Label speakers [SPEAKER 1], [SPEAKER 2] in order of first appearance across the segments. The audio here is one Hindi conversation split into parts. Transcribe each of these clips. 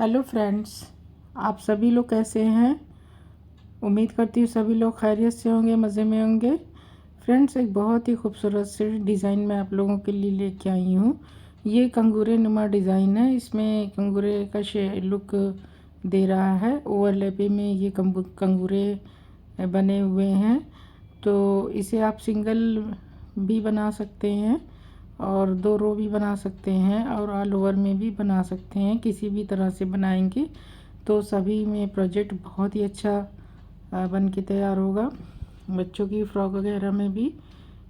[SPEAKER 1] हेलो फ्रेंड्स, आप सभी लोग कैसे हैं। उम्मीद करती हूँ सभी लोग खैरियत से होंगे, मज़े में होंगे। फ्रेंड्स, एक बहुत ही खूबसूरत से डिज़ाइन मैं आप लोगों के लिए लेके आई हूँ। ये कंगूरे नुमा डिज़ाइन है। इसमें कंगूरे का लुक दे रहा है। ओवरलैपे में ये कंगूरे बने हुए हैं। तो इसे आप सिंगल भी बना सकते हैं और 2 रो भी बना सकते हैं और ऑल ओवर में भी बना सकते हैं। किसी भी तरह से बनाएंगे तो सभी में प्रोजेक्ट बहुत ही अच्छा बन के तैयार होगा। बच्चों की फ्रॉक वगैरह में भी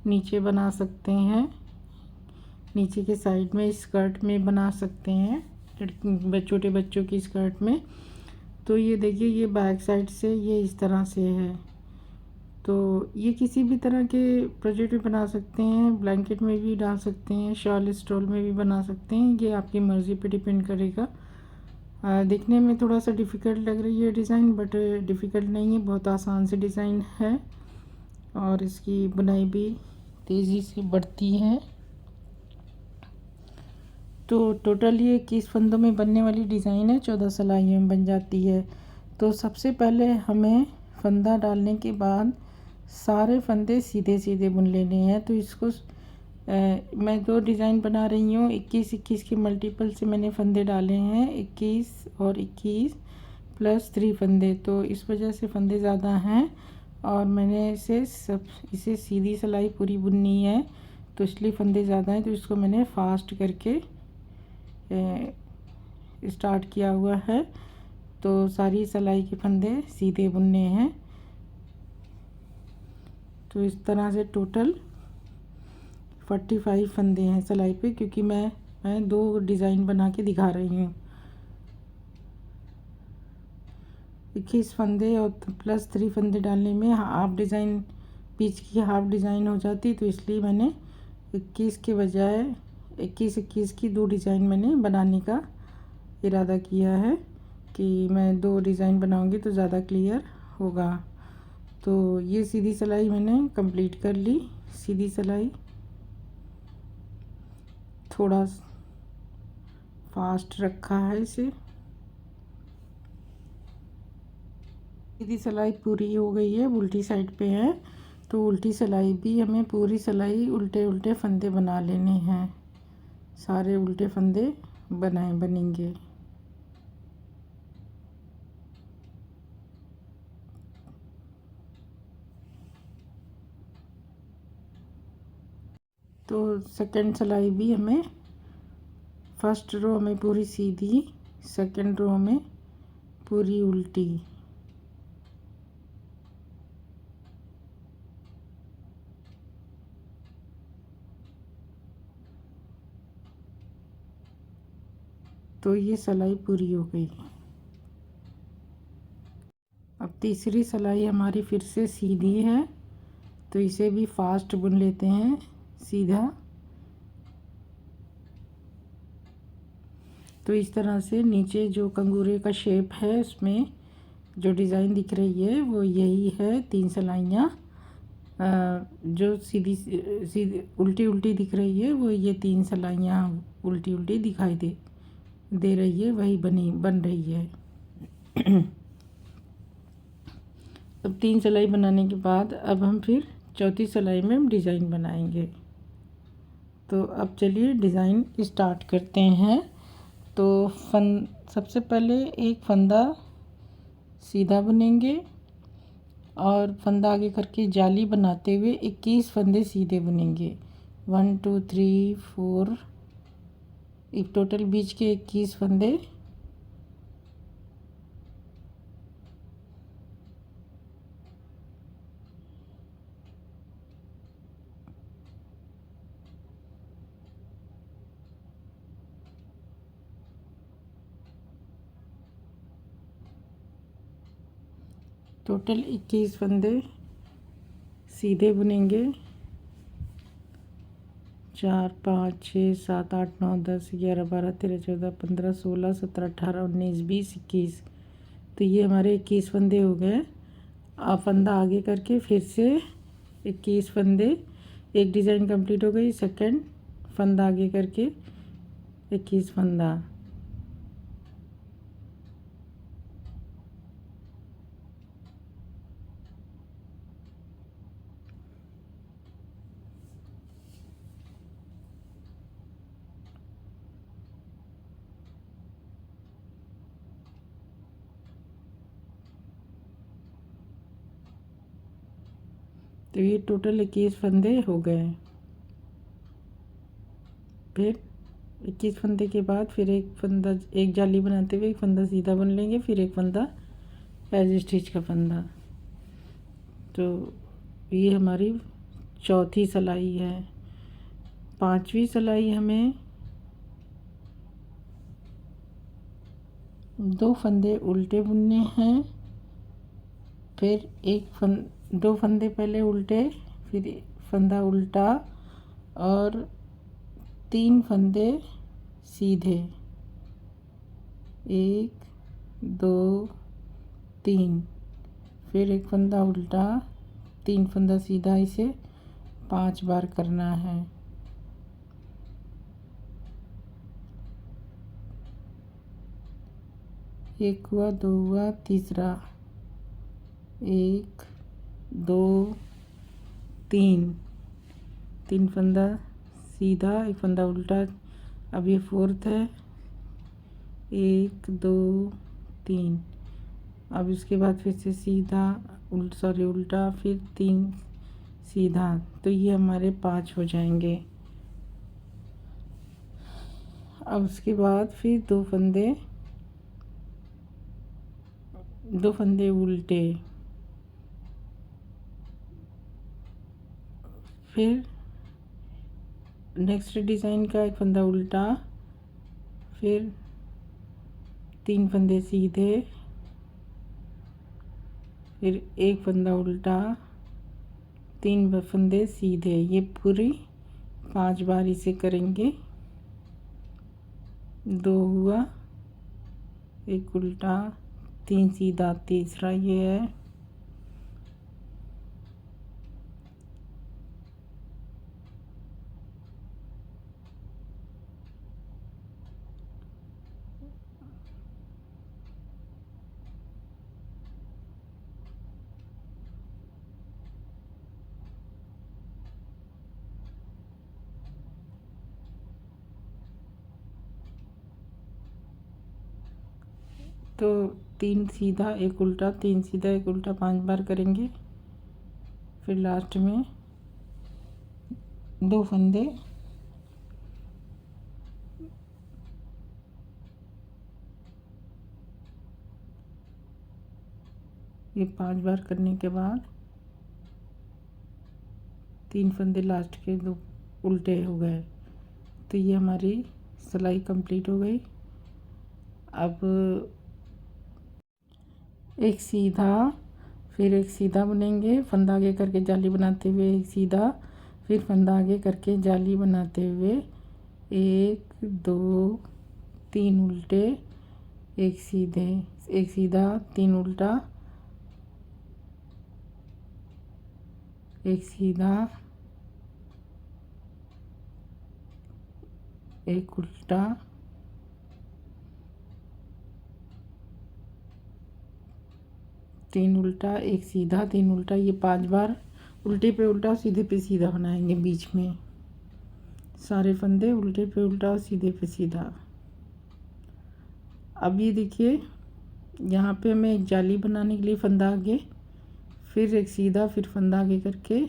[SPEAKER 1] नीचे बना सकते हैं, नीचे के साइड में स्कर्ट में बना सकते हैं, छोटे बच्चों की स्कर्ट में। तो ये देखिए, ये बैक साइड से ये इस तरह से है। तो ये किसी भी तरह के प्रोजेक्ट में बना सकते हैं, ब्लैंकेट में भी डाल सकते हैं, शॉल स्टॉल में भी बना सकते हैं। ये आपकी मर्ज़ी पे डिपेंड करेगा। देखने में थोड़ा सा डिफ़िकल्ट लग रही है डिज़ाइन, बट डिफ़िकल्ट नहीं है, बहुत आसान से डिज़ाइन है और इसकी बुनाई भी तेज़ी से बढ़ती है। तो टोटल ये 21 फंदों में बनने वाली डिज़ाइन है, 14 सिलाइयों में बन जाती है। तो सबसे पहले हमें फंदा डालने के बाद सारे फंदे सीधे सीधे बुन लेने हैं। तो इसको मैं 2 डिज़ाइन बना रही हूँ। 21 के मल्टीपल से मैंने फंदे डाले हैं, 21 और 21 प्लस 3 फंदे। तो इस वजह से फंदे ज़्यादा हैं और मैंने इसे सीधी सिलाई पूरी बुननी है, तो इसलिए फंदे ज़्यादा हैं। तो इसको मैंने फास्ट करके स्टार्ट किया हुआ है। तो सारी सिलाई के फंदे सीधे बुनने हैं। तो इस तरह से टोटल 45 फंदे हैं सिलाई पे, क्योंकि मैं 2 डिज़ाइन बना के दिखा रही हूँ। 21 फंदे और प्लस 3 फंदे डालने में हाफ डिज़ाइन, बीच की हाफ डिज़ाइन हो जाती, तो इसलिए मैंने 21 के बजाय 21 की 2 डिज़ाइन मैंने बनाने का इरादा किया है कि मैं 2 डिज़ाइन बनाऊंगी तो ज़्यादा क्लियर होगा। तो ये सीधी सिलाई मैंने कंप्लीट कर ली। सीधी सिलाई थोड़ा फास्ट रखा है इसे। सीधी सिलाई पूरी हो गई है, उल्टी साइड पे है। तो उल्टी सिलाई भी हमें पूरी सिलाई उल्टे उल्टे फंदे बना लेने हैं। सारे उल्टे फंदे बनेंगे। तो सेकंड सिलाई भी हमें फर्स्ट रो में पूरी सीधी, सेकंड रो में पूरी उल्टी। तो ये सिलाई पूरी हो गई। अब तीसरी सिलाई हमारी फिर से सीधी है, तो इसे भी फास्ट बुन लेते हैं सीधा। तो इस तरह से नीचे जो कंगूरे का शेप है उसमें जो डिज़ाइन दिख रही है वो यही है। 3 सिलाइयाँ जो सीधी सीधी उल्टी उल्टी दिख रही है, वो ये 3 सिलाइयाँ उल्टी उल्टी दिखाई दे रही है, वही बन रही है। अब 3 सिलाई बनाने के बाद अब हम फिर चौथी सिलाई में हम डिज़ाइन बनाएंगे। तो अब चलिए डिज़ाइन स्टार्ट करते हैं। तो सबसे पहले एक फंदा सीधा बुनेंगे और फंदा आगे करके जाली बनाते हुए 21 फंदे सीधे बुनेंगे। 1 2 3 4, एक टोटल बीच के 21 फंदे। टोटल 21 फंदे सीधे बुनेंगे। 4 5 6 7 8 9 10 11 12 13 14 15 16 17 18 19 20 21। तो ये हमारे 21 फंदे हो गए। अब फंदा आगे करके फिर से 21 फंदे, एक डिज़ाइन कंप्लीट हो गई। सेकंड फंदा आगे करके 21 फंदा, तो ये टोटल 21 फंदे हो गए। फिर 21 फंदे के बाद फिर एक फंदा, एक जाली बनाते हुए एक फंदा सीधा बुन लेंगे, फिर एक फंदा पैच स्टिच का फंदा। तो ये हमारी चौथी सिलाई है। पांचवी सिलाई हमें 2 फंदे उल्टे बुनने हैं, फिर 2 फंदे पहले उल्टे, फिर फंदा उल्टा और 3 फंदे सीधे, 1 2 3, फिर एक फंदा उल्टा, 3 फंदा सीधा। इसे 5 बार करना है। एक हुआ, 2 हुआ, तीसरा 1 2 3, 3 फंदा सीधा, एक फंदा उल्टा। अब ये 4th है, 1 2 3। अब इसके बाद फिर से सीधा, उल्टा, फिर 3 सीधा। तो ये हमारे 5 हो जाएंगे। अब उसके बाद फिर 2 फंदे उल्टे, फिर नेक्स्ट डिज़ाइन का एक फंदा उल्टा, फिर 3 फंदे सीधे, फिर एक फंदा उल्टा, 3 फंदे सीधे। ये पूरी 5 बार इसे करेंगे। 2 हुआ, एक उल्टा, 3 सीधा, तीसरा ये है, तो 3 सीधा, एक उल्टा, 3 सीधा, एक उल्टा 5 बार करेंगे। फिर लास्ट में 2 फंदे ये 5 बार करने के बाद 3 फंदे लास्ट के 2 उल्टे हो गए। तो ये हमारी सिलाई कंप्लीट हो गई। अब एक सीधा, फिर एक सीधा बुनेंगे, फंदा आगे करके जाली बनाते हुए एक सीधा, फिर फंदा आगे करके जाली बनाते हुए 1 2 3 उल्टे, एक सीधे, एक सीधा, 3 उल्टा, एक सीधा, एक उल्टा, तीन उल्टा, एक सीधा, 3 उल्टा। ये 5 बार उल्टे पे उल्टा, सीधे पे सीधा बनाएंगे। बीच में सारे फंदे उल्टे पे उल्टा, सीधे पे सीधा। अब ये देखिए, यहाँ पे हमें एक जाली बनाने के लिए फंदा आगे, फिर एक सीधा, फिर फंदा आगे करके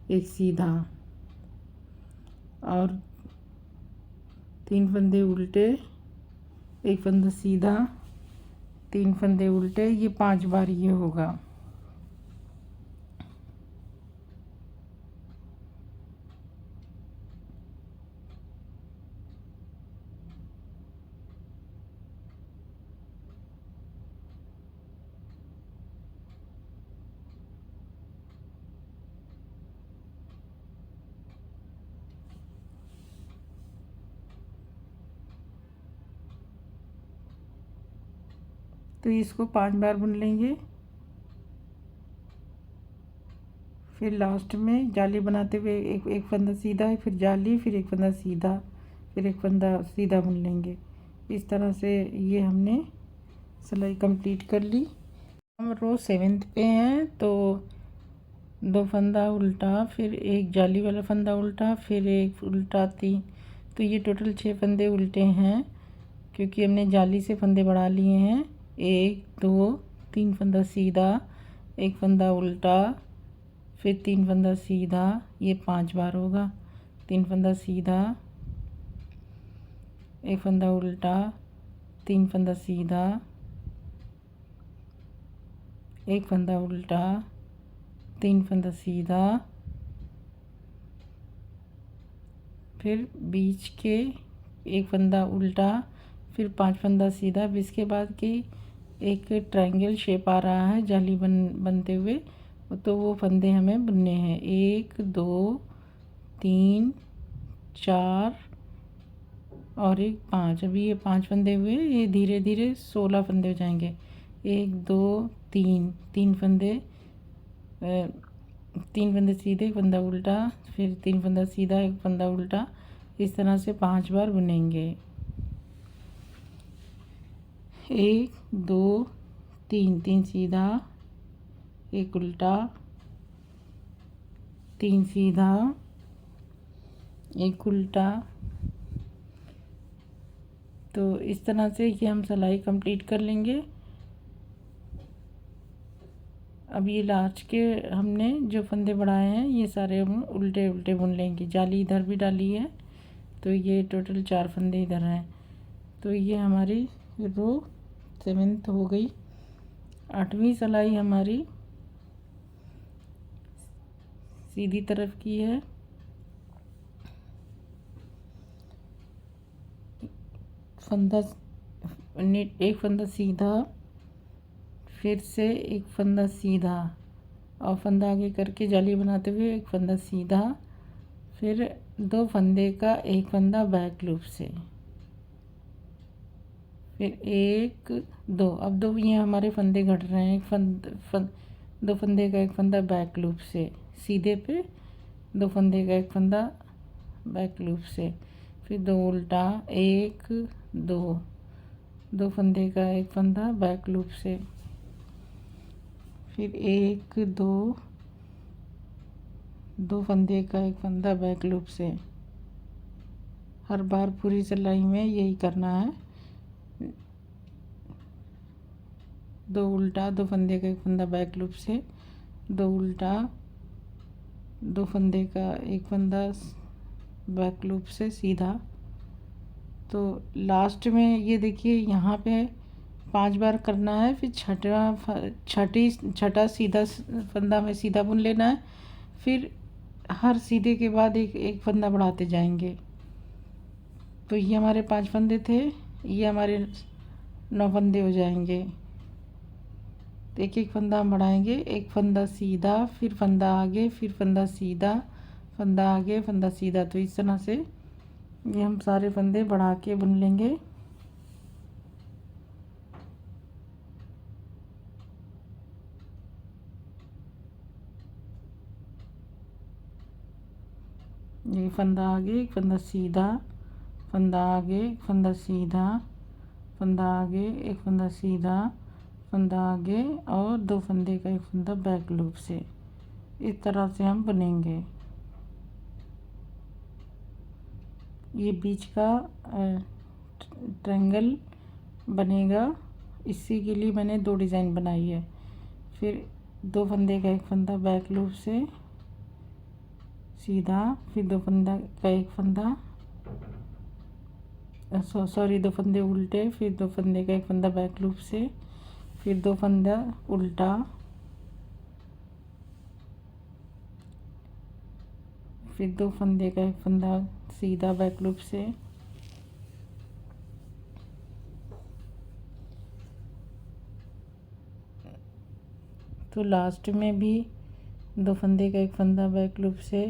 [SPEAKER 1] एक सीधा और 3 फंदे उल्टे, एक फंदा सीधा, 3 फंदे उल्टे। ये 5 बार ये होगा। तो इसको 5 बार बुन लेंगे। फिर लास्ट में जाली बनाते हुए एक फंदा सीधा, फिर जाली, फिर एक फंदा सीधा, फिर एक फंदा सीधा बुन लेंगे। इस तरह से ये हमने सिलाई कंप्लीट कर ली। हम रो 7th पे हैं, तो 2 फंदा उल्टा, फिर एक जाली वाला फंदा उल्टा, फिर एक उल्टा, 3। तो ये टोटल 6 फंदे उल्टे हैं, क्योंकि हमने जाली से फंदे बढ़ा लिए हैं। 1 2 3 फंदा सीधा, एक फंदा उल्टा, फिर 3 फंदा सीधा, ये 5 बार होगा। 3 फंदा सीधा, 1 फंदा उल्टा, 3 फंदा सीधा, 1 फंदा उल्टा, 3 फंदा सीधा, फिर बीच के 1 फंदा उल्टा, फिर 5 फंदा सीधा। अब इसके बाद की एक ट्रायंगल शेप आ रहा है जाली बनते हुए, तो वो फंदे हमें बुनने हैं। 1 2 3 4 और एक 5। अभी ये 5 फंदे हुए, ये धीरे धीरे 16 फंदे हो जाएंगे। 1 2 3, 3 फंदे, 3 फंदे सीधे, 1 फंदा उल्टा, फिर 3 फंदा सीधा, 1 फंदा उल्टा। इस तरह से 5 बार बुनेंगे। 1 2 3, 3 सीधा, 1 उल्टा, 3 सीधा, 1 उल्टा। तो इस तरह से ये हम सिलाई कंप्लीट कर लेंगे। अब ये लास्ट के हमने जो फंदे बढ़ाए हैं, ये सारे हम उल्टे उल्टे बुन लेंगे। जाली इधर भी डाली है, तो ये टोटल 4 फंदे इधर हैं। तो ये हमारी रो 7th हो गई। 8वीं सिलाई हमारी सीधी तरफ की है। फंदा, 1 फंदा सीधा, फिर से 1 फंदा सीधा और फंदा आगे करके जाली बनाते हुए 1 फंदा सीधा, फिर 2 फंदे का 1 फंदा बैक लूप से, फिर 1 2। अब 2 ये हमारे फंदे घट रहे हैं। 2 फंदे का 1 फंदा बैक लूप से सीधे पे, 2 फंदे का 1 फंदा बैक लूप से, फिर 2 उल्टा, 1 2, 2 फंदे का 1 फंदा बैक लूप से, फिर 1 2, 2 फंदे का 1 फंदा बैक लूप से। हर बार पूरी सिलाई में यही करना है। 2 उल्टा, 2 फंदे का 1 फंदा बैक लूप से, 2 उल्टा, 2 फंदे का 1 फंदा बैक लूप से सीधा। तो लास्ट में ये देखिए यहाँ पे 5 बार करना है। फिर छठा सीधा फंदा में सीधा बुन लेना है। फिर हर सीधे के बाद एक फंदा बढ़ाते जाएंगे। तो ये हमारे 5 फंदे थे, ये हमारे 9 फंदे हो जाएंगे। तो एक फंदा हम बढ़ाएंगे, 1 फंदा सीधा, फिर फंदा आगे, फिर फंदा सीधा, फंदा आगे, फंदा सीधा। तो इस तरह से ये हम सारे फंदे बढ़ा के बुन लेंगे। ये फंदा आगे, 1 फंदा सीधा, फंदा आगे, 1 फंदा सीधा, फंदा आगे, 1 फंदा सीधा, फंदा आगे और 2 फंदे का 1 फंदा बैक लूप से। इस तरह से हम बुनेंगे। ये बीच का ट्रायंगल बनेगा। इसी के लिए मैंने 2 डिज़ाइन बनाई है। फिर 2 फंदे का 1 फंदा बैक लूप से सीधा, फिर 2 फंदा का 1 फंदा, सॉरी 2 फंदे उल्टे, फिर 2 फंदे का 1 फंदा बैक लूप से, फिर 2 फंदा उल्टा, फिर 2 फंदे का 1 फंदा सीधा बैक लूप से, तो लास्ट में भी 2 फंदे का 1 फंदा बैक लूप से,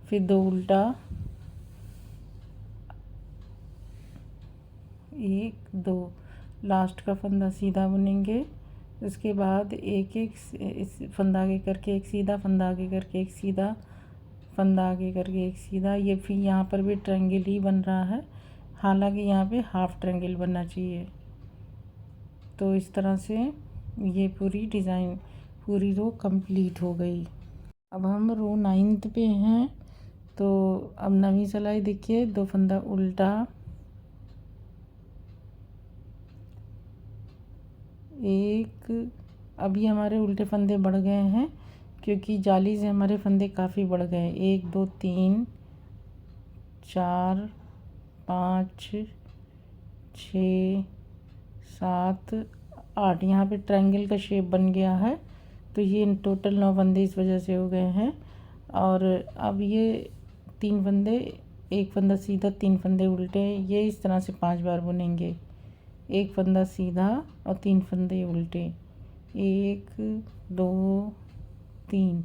[SPEAKER 1] फिर 2 उल्टा, 1 2, लास्ट का फंदा सीधा बुनेंगे। उसके बाद एक इस फंदा आगे करके एक सीधा, फंदा आगे करके एक सीधा, फंदा आगे करके एक सीधा। ये फिर यहाँ पर भी ट्रायंगल ही बन रहा है, हालांकि यहाँ पे हाफ ट्रायंगल बनना चाहिए। तो इस तरह से ये पूरी डिज़ाइन, पूरी रो कंप्लीट हो गई। अब हम रो 9th पे हैं। तो अब 9वीं सिलाई देखिए, 2 फंदा उल्टा, 1, अभी हमारे उल्टे फंदे बढ़ गए हैं क्योंकि जाली से हमारे फंदे काफ़ी बढ़ गए। 1 2 3 4 5 6 7 8, यहाँ पे ट्रायंगल का शेप बन गया है। तो ये टोटल 9 फंदे इस वजह से हो गए हैं। और अब ये 3 फंदे, 1 फंदा सीधा, 3 फंदे उल्टे, ये इस तरह से 5 बार बुनेंगे। 1 फंदा सीधा और 3 फंदे उल्टे, 1 2 3,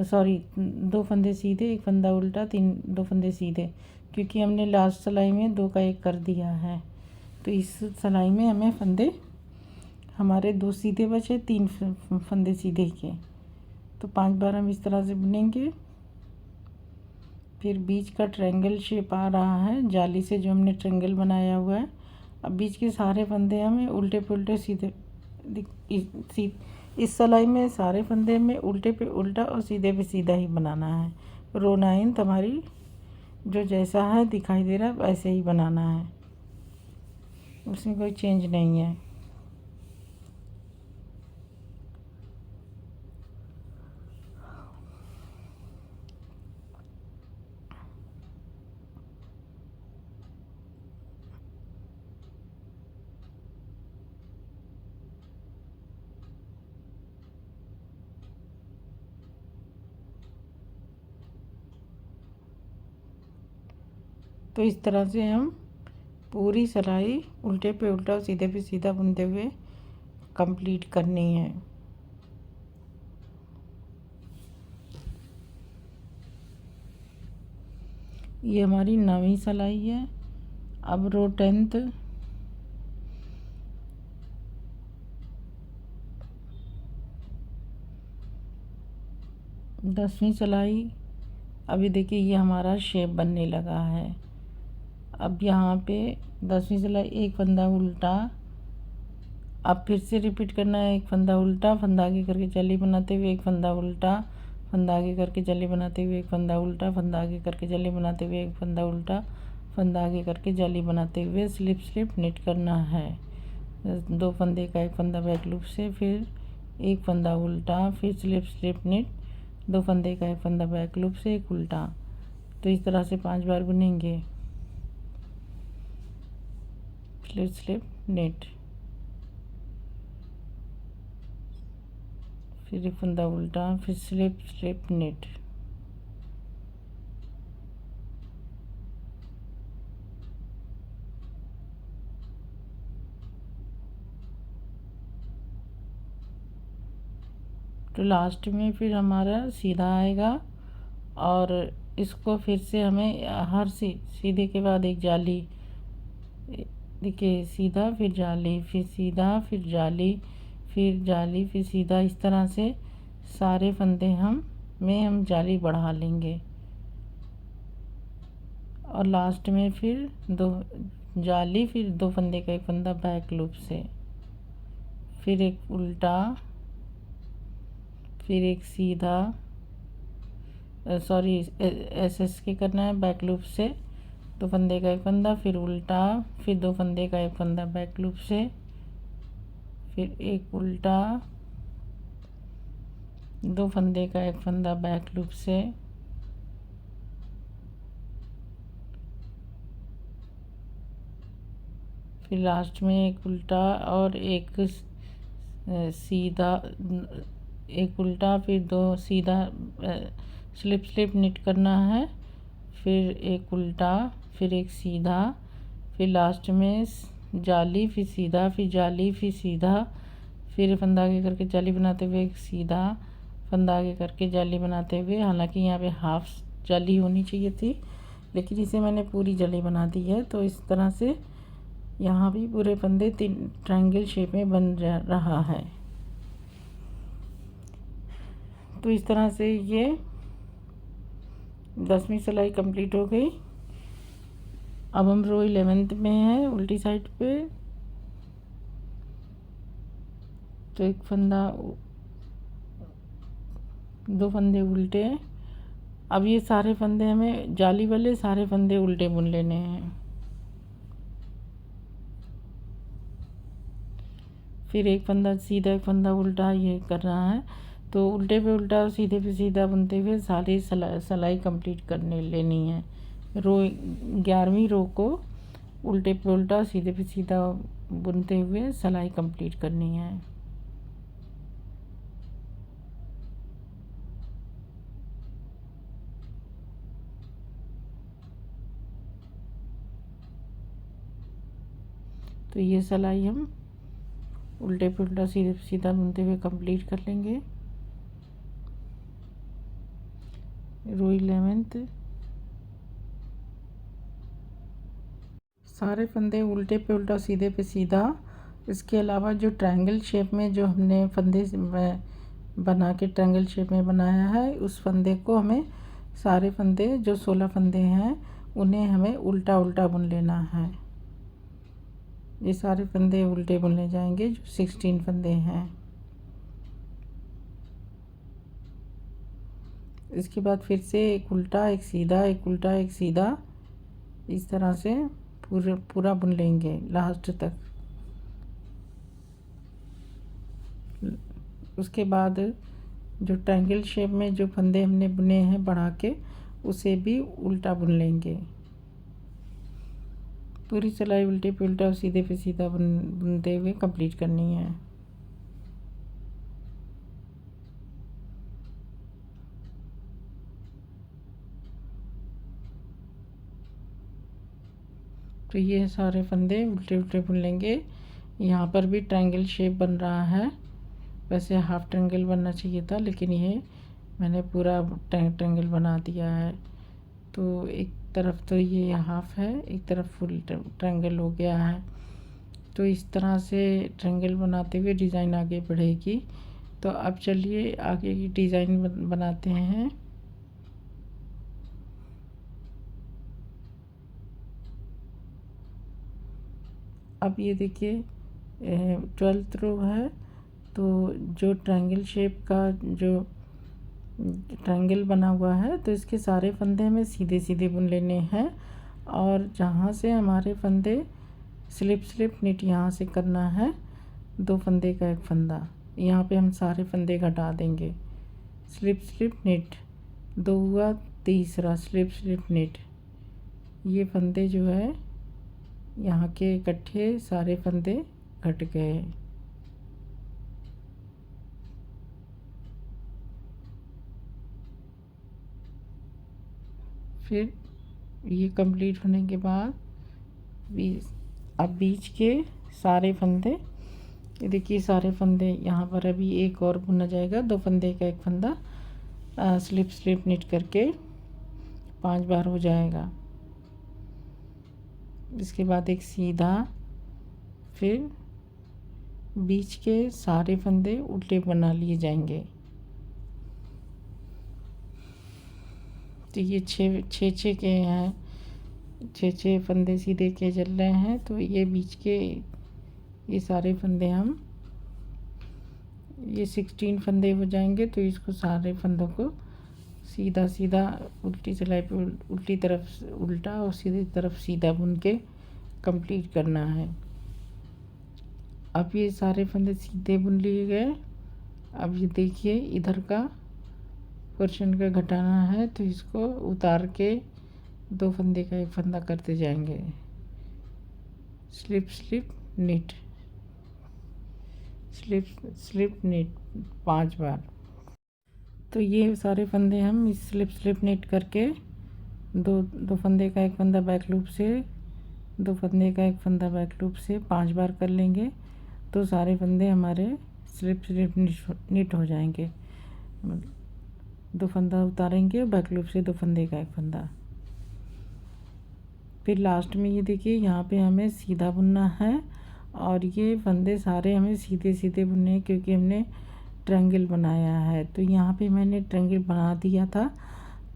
[SPEAKER 1] सॉरी 2 फंदे सीधे, 1 फंदा उल्टा, 2 फंदे सीधे, क्योंकि हमने लास्ट सिलाई में 2 का 1 कर दिया है। तो इस सिलाई में हमें फंदे हमारे 2 सीधे बचे, 3 फंदे सीधे के। तो 5 बार हम इस तरह से बुनेंगे। फिर बीच का ट्रायंगल शेप आ रहा है जाली से, जो हमने ट्रायंगल बनाया हुआ है। अब बीच के सारे फंदे हमें उल्टे पे उल्टे सीधे, इस सिलाई में सारे फंदे में उल्टे पे उल्टा और सीधे पे सीधा ही बनाना है। रो 9 हमारी जो जैसा है दिखाई दे रहा है वैसे ही बनाना है, उसमें कोई चेंज नहीं है। तो इस तरह से हम पूरी सिलाई उल्टे पे उल्टा और सीधे पे सीधा बुनते हुए कंप्लीट करनी है। ये हमारी 9वीं सिलाई है। अब रो 10th, दसवीं सिलाई। अभी देखिए ये हमारा शेप बनने लगा है। अब यहाँ पे 10वीं सिलाई, 1 फंदा उल्टा, अब फिर से रिपीट करना है। 1 फंदा उल्टा, फंदा आगे करके जाली बनाते हुए 1 फंदा उल्टा, फंदा आगे करके जाली बनाते हुए 1 फंदा उल्टा, फंदा आगे करके जाली बनाते हुए 1 फंदा उल्टा, फंदा आगे करके जाली बनाते हुए स्लिप स्लिप निट करना है। 2 फंदे का 1 फंदा बैक लूप से, फिर 1 फंदा उल्टा, फिर स्लिप स्लिप निट, 2 फंदे का 1 फंदा बैक लूप से 1 उल्टा। तो इस तरह से 5 बार बुनेंगे। स्लिप स्लिप निट, फिर 1 फंदा उल्टा, फिर स्लिप स्लिप निट। तो लास्ट में फिर हमारा सीधा आएगा और इसको फिर से हमें हर सीधे के बाद एक जाली, देखिए सीधा फिर जाली, फिर सीधा फिर जाली, फिर जाली, फिर सीधा, इस तरह से सारे फंदे हम जाली बढ़ा लेंगे। और लास्ट में फिर 2 जाली, फिर 2 फंदे का 1 फंदा बैक लूप से, फिर 1 उल्टा, फिर 1 सीधा, सॉरी एस के करना है बैक लूप से, 2 फंदे का 1 फंदा, फिर उल्टा, फिर 2 फंदे का 1 फंदा बैक लूप से, फिर 1 उल्टा, 2 फंदे का 1 फंदा बैक लूप से, फिर लास्ट में 1 उल्टा और 1 सीधा, 1 उल्टा, फिर 2 सीधा, स्लिप स्लिप निट करना है, फिर 1 उल्टा, फिर 1 सीधा, फिर लास्ट में जाली, फिर सीधा, फिर जाली, फिर सीधा, फिर फंदा आगे करके जाली बनाते हुए 1 सीधा, फंदा आगे करके जाली बनाते हुए, हालांकि यहाँ पे हाफ जाली होनी चाहिए थी लेकिन इसे मैंने पूरी जाली बना दी है। तो इस तरह से यहाँ भी पूरे फंदे 3 ट्रायंगल शेप में बन रहा है। तो इस तरह से ये 10वीं सिलाई कंप्लीट हो गई। अब हम रो 11th में हैं, उल्टी साइड पे। तो 1 फंदा, 2 फंदे उल्टे। अब ये सारे फंदे हमें जाली वाले सारे फंदे उल्टे बुन लेने हैं। फिर 1 फंदा सीधा, 1 फंदा उल्टा, ये करना है। तो उल्टे पे उल्टा और सीधे पे सीधा बुनते हुए सारी सिलाई कंप्लीट करने लेनी है। रो 11वीं रो को उल्टे पे उल्टा सीधे पे सीधा बुनते हुए सिलाई कंप्लीट करनी है। तो ये सिलाई हम उल्टे पे उल्टा सीधे पे सीधा बुनते हुए कंप्लीट कर लेंगे। रो 11th सारे फंदे उल्टे पे उल्टा सीधे पे सीधा। इसके अलावा जो ट्रायंगल शेप में जो हमने फंदे बना के ट्रायंगल शेप में बनाया है, उस फंदे को हमें सारे फंदे जो 16 फंदे हैं उन्हें हमें उल्टा उल्टा बुन लेना है। ये सारे फंदे उल्टे बुनने जाएंगे जो 16 फंदे हैं। इसके बाद फिर से एक उल्टा एक सीधा, एक उल्टा एक सीधा, इस तरह से पूरा बुन लेंगे लास्ट तक। उसके बाद जो ट्रायंगल शेप में जो फंदे हमने बुने हैं बढ़ा के, उसे भी उल्टा बुन लेंगे। पूरी सिलाई उल्टे पे उल्टा और सीधे पे सीधा बुनते हुए कंप्लीट करनी है। तो ये सारे फंदे उल्टे उल्टे बुन लेंगे। यहाँ पर भी ट्रायंगल शेप बन रहा है। वैसे हाफ ट्रायंगल बनना चाहिए था, लेकिन ये मैंने पूरा ट्रायंगल बना दिया है। तो एक तरफ तो ये हाफ है, एक तरफ फुल ट्रायंगल हो गया है। तो इस तरह से ट्रायंगल बनाते हुए डिज़ाइन आगे बढ़ेगी। तो अब चलिए आगे की डिज़ाइन बनाते हैं। अब ये देखिए 12th रो है। तो जो ट्रायंगल शेप का जो ट्रायंगल बना हुआ है, तो इसके सारे फंदे हमें सीधे सीधे बुन लेने हैं। और जहाँ से हमारे फंदे स्लिप निट यहाँ से करना है, 2 फंदे का एक फंदा, यहाँ पे हम सारे फंदे घटा देंगे। स्लिप निट 2 हुआ, तीसरा स्लिप निट। ये फंदे जो है यहाँ के इकट्ठे सारे फंदे घट गए। फिर ये कंप्लीट होने के बाद अब बीच के सारे फंदे, ये देखिए सारे फंदे यहाँ पर अभी एक और बुना जाएगा। 2 फंदे का एक फंदा स्लिप निट करके 5 बार हो जाएगा। इसके बाद एक सीधा, फिर बीच के सारे फंदे उल्टे बना लिए जाएंगे। तो ये छः के हैं, 6 फंदे सीधे के चल रहे हैं। तो ये बीच के ये सारे फंदे हम ये 16 फंदे हो जाएंगे। तो इसको सारे फंदों को सीधा सीधा उल्टी सिलाई पे उल्टी तरफ उल्टा और सीधी तरफ सीधा बुन के कंप्लीट करना है। अब ये सारे फंदे सीधे बुन लिए गए। अब ये देखिए इधर का पोर्शन का घटाना है, तो इसको उतार के 2 फंदे का एक फंदा करते जाएंगे। स्लिप निट, स्लिप निट 5 बार। तो ये सारे फंदे हम इस स्लिप निट करके दो फंदे का एक फंदा बैक लूप से, 2 फंदे का एक फंदा बैक लूप से 5 बार कर लेंगे। तो सारे फंदे हमारे स्लिप निट हो जाएंगे। 2 फंदा उतारेंगे, बैक लूप से 2 फंदे का एक फंदा। फिर लास्ट में ये देखिए यहाँ पे हमें सीधा बुनना है, और ये फंदे सारे हमें सीधे सीधे बुनने हैं क्योंकि हमने ट्रायंगल बनाया है। तो यहाँ पे मैंने ट्रायंगल बना दिया था,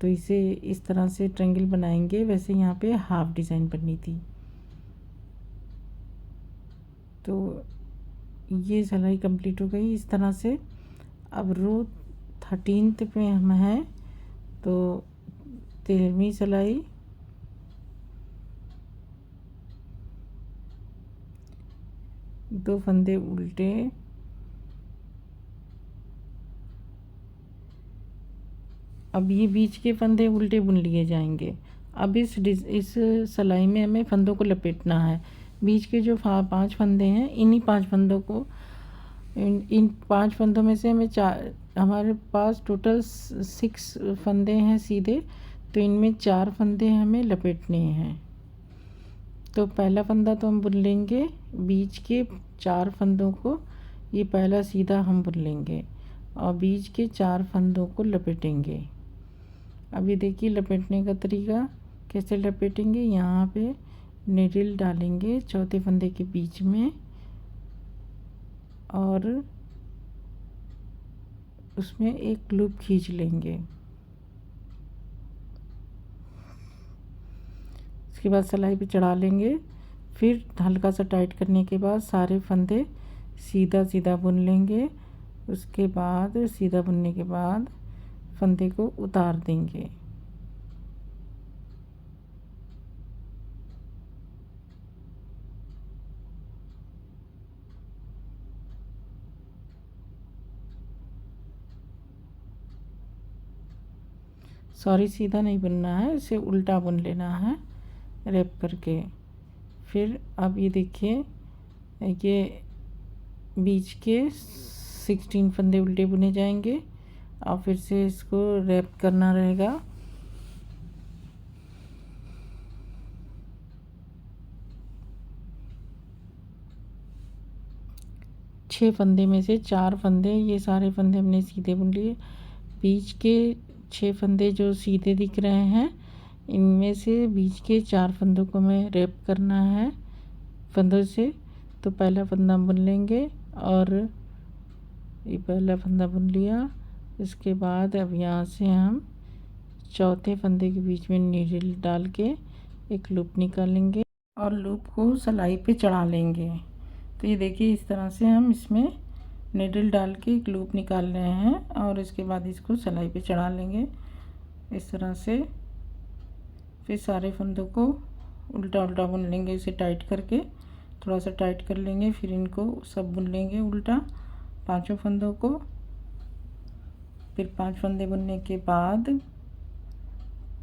[SPEAKER 1] तो इसे इस तरह से ट्रायंगल बनाएंगे। वैसे यहाँ पे हाफ डिज़ाइन बननी थी। तो ये सिलाई कंप्लीट हो गई इस तरह से। अब रो 13th पे हम हैं, तो 13वीं सिलाई दो फंदे उल्टे, अब ये बीच के फंदे उल्टे बुन लिए जाएंगे। अब इस सिलाई में हमें फंदों को लपेटना है। बीच के जो 5 फंदे हैं, इन्हीं 5 फंदों को इन 5 फंदों में से हमारे पास टोटल 6 फंदे हैं सीधे, तो इनमें 4 फंदे हमें लपेटने हैं। तो पहला फंदा तो हम बुन लेंगे, बीच के 4 फंदों को ये पहला सीधा हम बुन लेंगे और बीच के 4 फंदों को लपेटेंगे। अब ये देखिए लपेटने का तरीका कैसे लपेटेंगे। यहाँ पे नीडल डालेंगे चौथे फंदे के बीच में और उसमें एक लूप खींच लेंगे। इसके बाद सिलाई पे चढ़ा लेंगे। फिर हल्का सा टाइट करने के बाद सारे फंदे सीधा सीधा बुन लेंगे। उसके बाद सीधा बुनने के बाद फंदे को उतार देंगे। सॉरी, सीधा नहीं बुनना है, इसे उल्टा बुन लेना है रैप करके। फिर अब ये देखिए, ये बीच के 16 फंदे उल्टे बुने जाएंगे और फिर से इसको रैप करना रहेगा। छः फंदे में से 4 फंदे, ये सारे फंदे हमने सीधे बुन लिए। बीच के 6 फंदे जो सीधे दिख रहे हैं, इनमें से बीच के 4 फंदों को हमें रैप करना है फंदों से। तो पहला फंदा बुन लेंगे और ये पहला फंदा बुन लिया। इसके बाद अब यहाँ से हम चौथे फंदे के बीच में नीडल डाल के एक लूप निकालेंगे और लूप को सिलाई पे चढ़ा लेंगे। तो ये देखिए इस तरह से हम इसमें नीडल डाल के एक लूप निकाल रहे हैं और इसके बाद इसको सिलाई पे चढ़ा लेंगे इस तरह से। फिर सारे फंदों को उल्टा उल्टा बुन लेंगे, इसे टाइट करके थोड़ा सा टाइट कर लेंगे। फिर इनको सब बुन लेंगे उल्टा 5 फंदों को। फिर 5 फंदे बुनने के बाद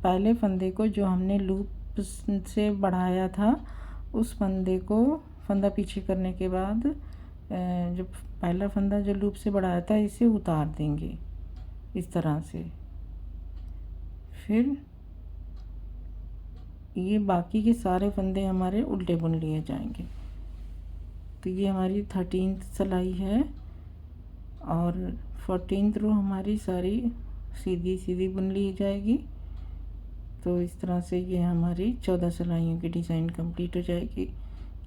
[SPEAKER 1] पहले फंदे को जो हमने लूप से बढ़ाया था, उस फंदे को फंदा पीछे करने के बाद जो पहला फंदा जो लूप से बढ़ाया था, इसे उतार देंगे इस तरह से। फिर ये बाकी के सारे फंदे हमारे उल्टे बुन लिए जाएंगे। तो ये हमारी 13th सिलाई है और 14th रो हमारी सारी सीधी सीधी बुन ली जाएगी। तो इस तरह से ये हमारी 14 सिलाइयों की डिज़ाइन कंप्लीट हो जाएगी।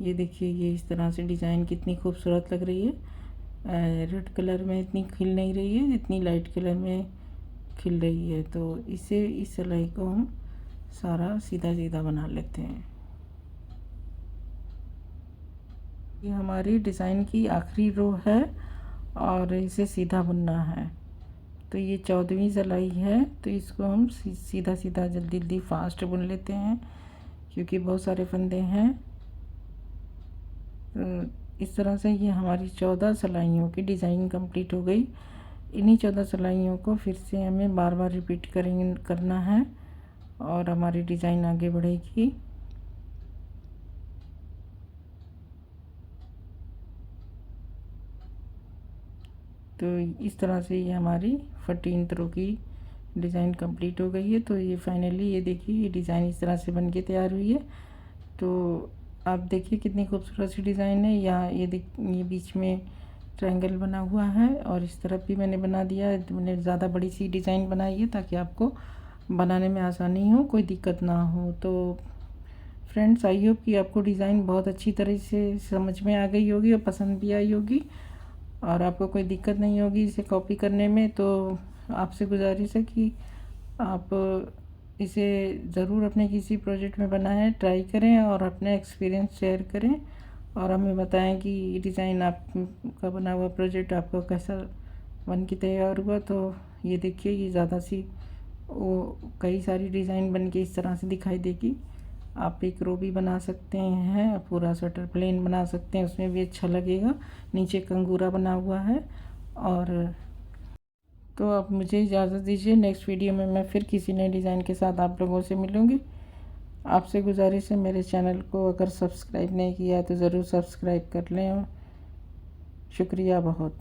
[SPEAKER 1] ये देखिए, ये इस तरह से डिज़ाइन कितनी खूबसूरत लग रही है। रेड कलर में इतनी खिल नहीं रही है जितनी लाइट कलर में खिल रही है। तो इस सिलाई को हम सारा सीधा सीधा बना लेते हैं। ये हमारी डिज़ाइन की आखिरी रो है और इसे सीधा बुनना है। तो ये 14वीं सिलाई है, तो इसको हम सीधा सीधा जल्दी जल्दी फास्ट बुन लेते हैं क्योंकि बहुत सारे फंदे हैं। तो इस तरह से ये हमारी 14 सिलाइयों की डिज़ाइन कंप्लीट हो गई। इन्हीं 14 सिलाइयों को फिर से हमें बार बार रिपीट करना है और हमारी डिज़ाइन आगे बढ़ेगी। तो इस तरह से ये हमारी 14th रो की डिज़ाइन कंप्लीट हो गई है। तो ये फाइनली ये देखिए, ये डिज़ाइन इस तरह से बन के तैयार हुई है। तो आप देखिए कितनी खूबसूरत सी डिज़ाइन है। यहाँ ये बीच में ट्रायंगल बना हुआ है और इस तरफ भी मैंने बना दिया है। मैंने ज़्यादा बड़ी सी डिज़ाइन बनाई है ताकि आपको बनाने में आसानी हो, कोई दिक्कत ना हो। तो फ्रेंड्स, आई होप कि आपको डिज़ाइन बहुत अच्छी तरह से समझ में आ गई होगी और पसंद भी आई होगी और आपको कोई दिक्कत नहीं होगी इसे कॉपी करने में। तो आपसे गुजारिश है कि आप इसे ज़रूर अपने किसी प्रोजेक्ट में बनाएं, ट्राई करें और अपने एक्सपीरियंस शेयर करें और हमें बताएं कि डिज़ाइन आपका बना हुआ प्रोजेक्ट आपको कैसा बन के तैयार हुआ। तो ये देखिए, ये ज़्यादा सी कई सारी डिज़ाइन बन के इस तरह से दिखाई देगी। आप एक रो भी बना सकते हैं, पूरा स्वेटर प्लेन बना सकते हैं, उसमें भी अच्छा लगेगा। नीचे कंगूरा बना हुआ है और तो आप मुझे इजाज़त दीजिए। नेक्स्ट वीडियो में मैं फिर किसी नए डिज़ाइन के साथ आप लोगों से मिलूँगी। आपसे गुजारिश है, मेरे चैनल को अगर सब्सक्राइब नहीं किया है तो ज़रूर सब्सक्राइब कर लें। शुक्रिया बहुत।